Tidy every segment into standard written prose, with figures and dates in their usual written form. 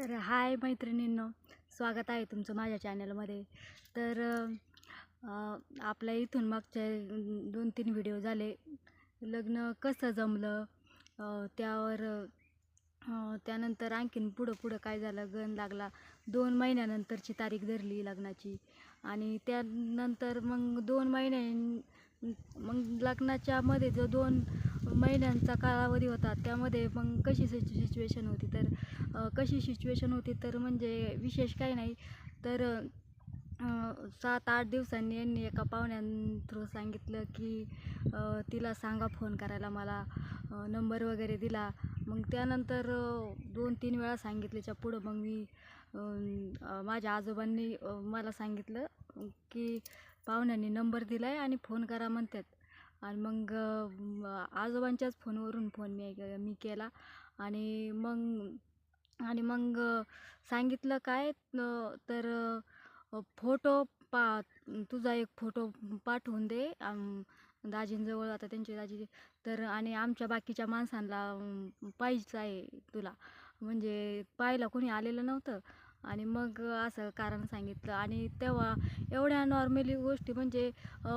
तर हाय मैत्रिणींनो, स्वागत आहे तुमचं माझ्या चॅनलमध्ये. तर आपल्या इथून मागचे 2-3 व्हिडिओ झाले. लग्न कसं जमलं, त्यावर त्यानंतर आणखीन पुढं काय झालं, गण लागला. 2 महिन्यानंतरची तारीख धरली लग्नाची आणि त्यानंतर मग 2 महिने मग लग्नाच्या मध्ये जो 2 महिन्यांचा कालावधी होता त्यामध्ये मग कशी सिच्युएशन होती. तर कशी सिच्युएशन होती तर म्हणजे विशेष काही नाही. तर 7-8 दिवसांनी यांनी एका पाहुण्यां सांगितलं की तिला सांगा फोन करायला. मला नंबर वगैरे दिला. मग त्यानंतर 2-3 वेळा सांगितल्याच्या पुढं मग मी माझ्या आजोबांनी मला सांगितलं की पाहुण्यांनी नंबर दिला आहे आणि फोन करा म्हणतात. आणि मग आजोबांच्याच फोनवरून फोन मी केला आणि मग सांगितलं काय तर फोटो तुझा एक फोटो पाठवून दे दाजींजवळ. आता त्यांचे दाजी तर आणि आमच्या बाकीच्या माणसांना पाहिजे आहे तुला, म्हणजे पाहायला कोणी आलेलं नव्हतं. आणि मग असं कारण सांगितलं. आणि तेव्हा एवढ्या नॉर्मली गोष्टी म्हणजे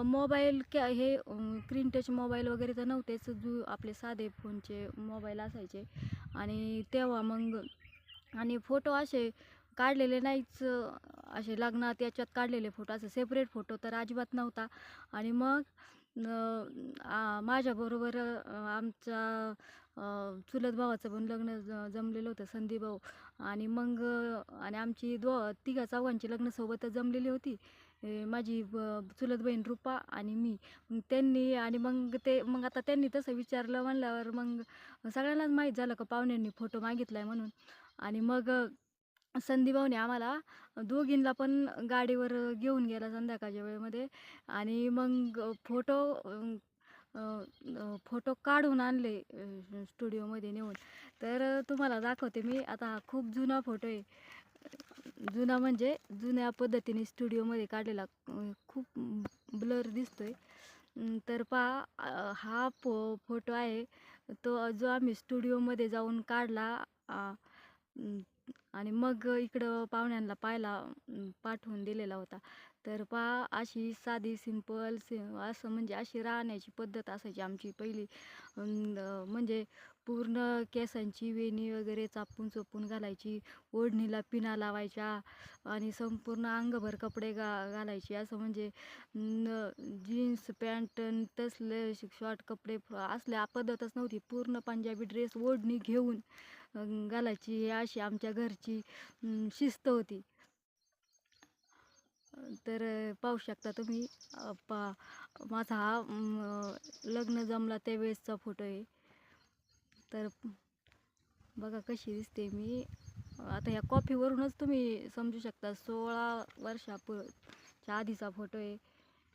मोबाईल हे स्क्रीन टच मोबाईल वगैरे तर नव्हतेच, आपले साधे फोनचे मोबाईल असायचे. आणि तेव्हा मग आणि फोटो असे काढलेले नाहीच, असे लग्नात याच्यात काढलेले फोटो, असं सेपरेट फोटो तर अजिबात नव्हता. आणि मग माझ्याबरोबर आमच्या चुलत भावाचं पण लग्न जमलेलं होतं, संदीप भाऊ. आणि मग आणि आमची तिघा-चौघांची लग्न सोबतच जमलेली होती. माझी चुलत बहीण रूपा आणि मी. मग त्यांनी आणि मग आता त्यांनी तसं विचारलं म्हणल्यावर मग सगळ्यांनाच माहीत झालं का पाहुण्यांनी फोटो मागितलाय म्हणून. आणि मग संदीप भाऊने आम्हाला दोघींना पण गाडीवर घेऊन गेला संध्याकाळच्या वेळेमध्ये. आणि मग फोटो काढून आणले स्टुडिओमध्ये नेऊन. तर तुम्हाला दाखवते मी. आता हा खूप जुना फोटो आहे, जुना म्हणजे जुन्या पद्धतीने स्टुडिओमध्ये काढलेला, खूप ब्लर दिसतोय. तर पहा, हा फोटो आहे तो जो आम्ही स्टुडिओमध्ये जाऊन काढला. आणि मग इकडं पाहुण्यांना पाहायला पाठवून दिलेला होता. तर पहा, अशी साधी सिंपल असं म्हणजे अशी राहण्याची पद्धत असायची आमची पहिली. म्हणजे पूर्ण केसांची वेणी वगैरे चापून चोपून घालायची, ओढणीला पिना लावायच्या आणि संपूर्ण अंगभर कपडे घालायचे. असं म्हणजे जीन्स पॅन्ट तसले शॉर्ट कपडे असल्या पद्धतच नव्हती. पूर्ण पंजाबी ड्रेस ओढणी घेऊन घालायची. ही अशी आमच्या घरची शिस्त होती. तर पाहू शकता तुम्ही, माझा हा लग्न जमला त्यावेळेसचा फोटो आहे. तर बघा कशी दिसते मी. आता ह्या कॉफीवरूनच तुम्ही समजू शकता 16 वर्षाच्या आधीचा फोटो आहे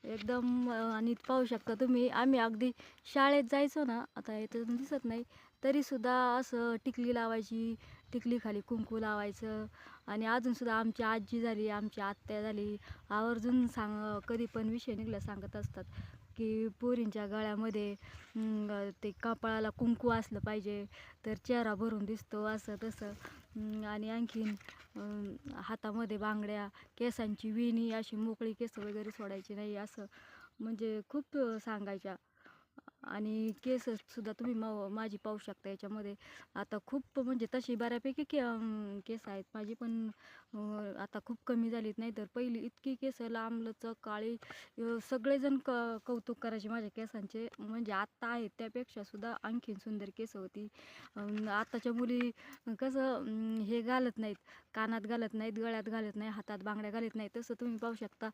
एकदम. आणि पाहू शकता तुम्ही, आम्ही अगदी शाळेत जायचो ना, आता इथं दिसत नाही तरीसुद्धा असं टिकली लावायची, टिकलीखाली कुंकू लावायचं. आणि अजूनसुद्धा आमची आजी झाली, आमची आत्या झाली, आवर्जून कधी पण विषय निघाला सांगत असतात की पोरींच्या गळ्यामध्ये ते कपाळाला कुंकू असलं पाहिजे तर चेहरा भरून दिसतो, असं तसं. आणि आणखीन हातामध्ये बांगड्या, केसांची वेणी, अशी मोकळी केस वगैरे सोडायची नाही, असं म्हणजे खूप सांगायच्या. आणि केससुद्धा तुम्ही माझी पाहू शकता याच्यामध्ये. आता खूप म्हणजे तशी बऱ्यापैकी केस आहेत माझी, पण आता खूप कमी झालीत. नाही तर पहिली इतकी केस लांबलचक काळी, सगळेजण कौतुक करायचे माझ्या केसांचे. म्हणजे आत्ता आहेत त्यापेक्षा सुद्धा आणखीन सुंदर केस होती. आत्ताच्या मुली कसं हे घालत नाहीत, कानात घालत नाहीत, गळ्यात घालत नाही, हातात बांगड्या घालत नाही. तसं तुम्ही पाहू शकता,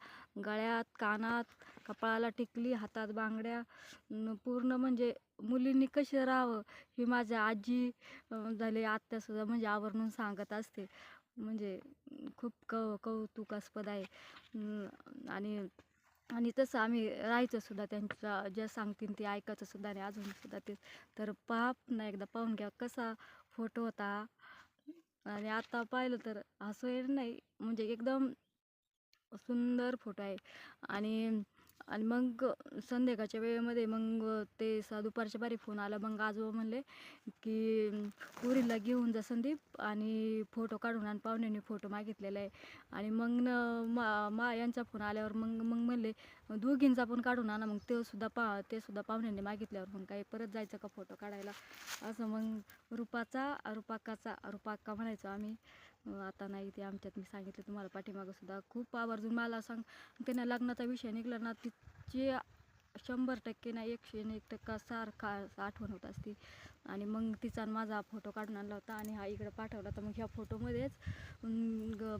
गळ्यात, कानात, कपाळाला टिकली, हातात बांगड्या, पूर्ण म्हणजे मुलींनी कशी राहावं ही माझ्या आजी झाले, आत्यासुद्धा म्हणजे आवर्जून सांगत असते. म्हणजे खूप कौतुकास्पद आहे. आणि आणि तसं आम्ही राहायचं सुद्धा, त्यांच्या ज्या सांगतील ते ऐकायचं सुद्धा आणि अजूनसुद्धा ते. तर ना एकदा पाहून घ्या कसा फोटो होता. आणि आता पाहिलं तर हसू येत नाही, म्हणजे एकदम सुंदर फोटो आहे. आणि आणि मग संध्याकाळच्या वेळेमध्ये मग ते दुपारच्या बारी फोन आला. मग आजोबा म्हणले की पोरीला घेऊन जा संदीप आणि फोटो काढून आण, पाहुण्यांनी फोटो मागितलेला आहे. आणि मग यांचा फोन आल्यावर मग मग म्हणले दोघींचा पण काढून आणा. मग ते सुद्धा पाहुण्यांनी मागितल्यावर मग काही परत जायचं का फोटो काढायला, असं मग रुपाक्का म्हणायचो आम्ही. आता नाही ते आमच्यात. मी सांगितलं तुम्हाला पाठीमागं सुद्धा खूप आवर्जून मला त्यांना लग्नाचा विषय निघला ना, तिची 100% ना 101% सारखा आठवण होत असते. आणि मग तिचा आणि माझा फोटो काढून आणला होता आणि हा इकडं पाठवला. तर मग ह्या फोटोमध्येच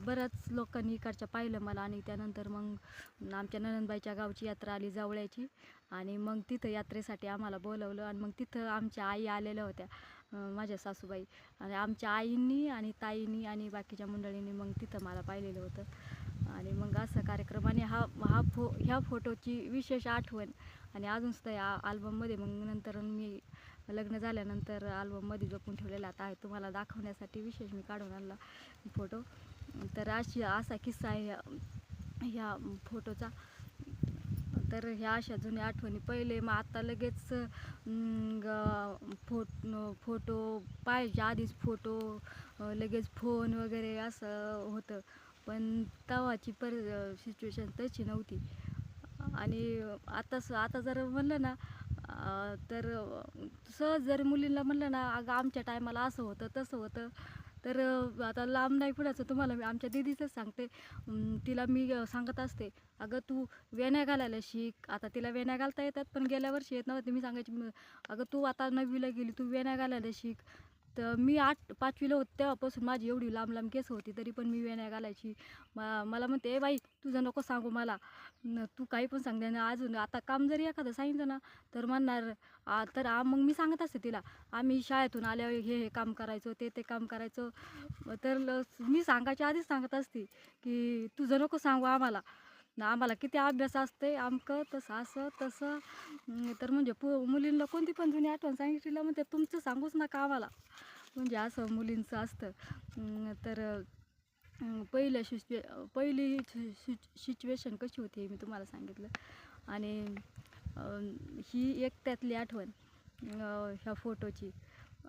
बऱ्याच लोकांनी इकडच्या पाहिलं मला. आणि त्यानंतर मग आमच्या नणंदबाईच्या गावची यात्रा आली जवळची, आणि मग तिथं यात्रेसाठी आम्हाला बोलवलं. आणि मग तिथं आमच्या आई आलेल्या होत्या, माझ्या सासूबाई. आणि आमच्या आईंनी आणि ताईंनी आणि बाकीच्या मंडळींनी मग तिथं मला पाहिलेलं होतं. आणि मग असा कार्यक्रम. आणि ह्या फोटोची विशेष आठवण आणि अजूनसुद्धा या अल्बममध्ये मग नंतर मी लग्न झाल्यानंतर अल्बममध्ये जपून ठेवलेला आता आहे, तुम्हाला दाखवण्यासाठी विशेष मी काढून आणला फोटो. तर असा किस्सा आहे ह्या फोटोचा. तर ह्या अशा जुन्या आठवणी. पहिले मग आता लगेच फोटो पाहिजे आधीच फोटो लगेच फोन वगैरे असं होतं. पण तेव्हाची सिच्युएशन तशी नव्हती. आणि आता जर म्हणलं ना तर सहज जर मुलींना म्हणलं ना, अगं आमच्या टायमाला असं होतं तसं होतं, तर आता लांब नाही पुढायचं. तुम्हाला मी आमच्या दीदीचंच सांगते. तिला मी सांगत असते, अगं तू वेण्या घालायला शिक. आता तिला वेण्या घालता येतात, पण गेल्या वर्षी येत नव्हते. मी सांगायची, अगं तू आता 9वीला गेली, तू वेण्या घालायला शिक. तर मी 5वीला होते तेव्हापासून माझी एवढी लांब लांब केस होती, तरी पण मी वेण्या घालायची. मला म्हणते, ए बाई तुझं नको सांगू मला, तू काही पण सांगते. ना अजून आता काम जरी एखादं सांगितलं ना तर म्हणणार. मग मी सांगत असते तिला, आम्ही शाळेतून आल्यावर हे काम करायचो, ते काम करायचो. तर मी सांगायच्या आधीच सांगत असते की तुझं नको सांगू आम्हाला किती अभ्यास असते, आमकं तसं असं तसं. तर म्हणजे मुलींना कोणती पण जुनी आठवण सांगितलं म्हणते तुमचं सांगूच नका आम्हाला, म्हणजे असं मुलींचं असतं. तर पहिली सिच्युएशन कशी होती हे मी तुम्हाला सांगितलं. आणि ही एक त्यातली आठवण ह्या फोटोची.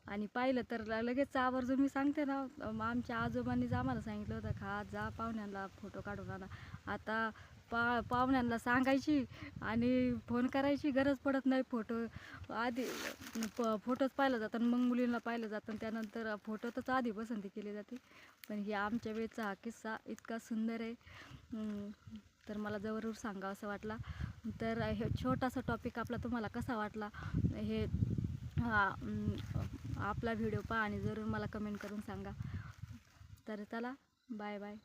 आणि पाहिलं तर लगेच आवर्जून मी सांगते ना, आमच्या आजोबांनीच आम्हाला सांगितलं होतं, जा पाहुण्यांना फोटो काढून आणा. आता पाहुण्यांना सांगायची आणि फोन करायची गरज पडत नाही. फोटो आधी फोटोच पाहिलं जातं, मग मुलींना पाहिलं जातं, त्यानंतर फोटोतच आधी पसंती केली जाते. पण हे आमच्या वेळचा हा किस्सा इतका सुंदर आहे. तर मला जरूर सांगा असं वाटला. तर हे छोटासा टॉपिक आपला तुम्हाला कसा वाटला हे आपला व्हिडिओ पहा आणि जरूर मला कमेंट करून सांगा. तर चला, बाय बाय.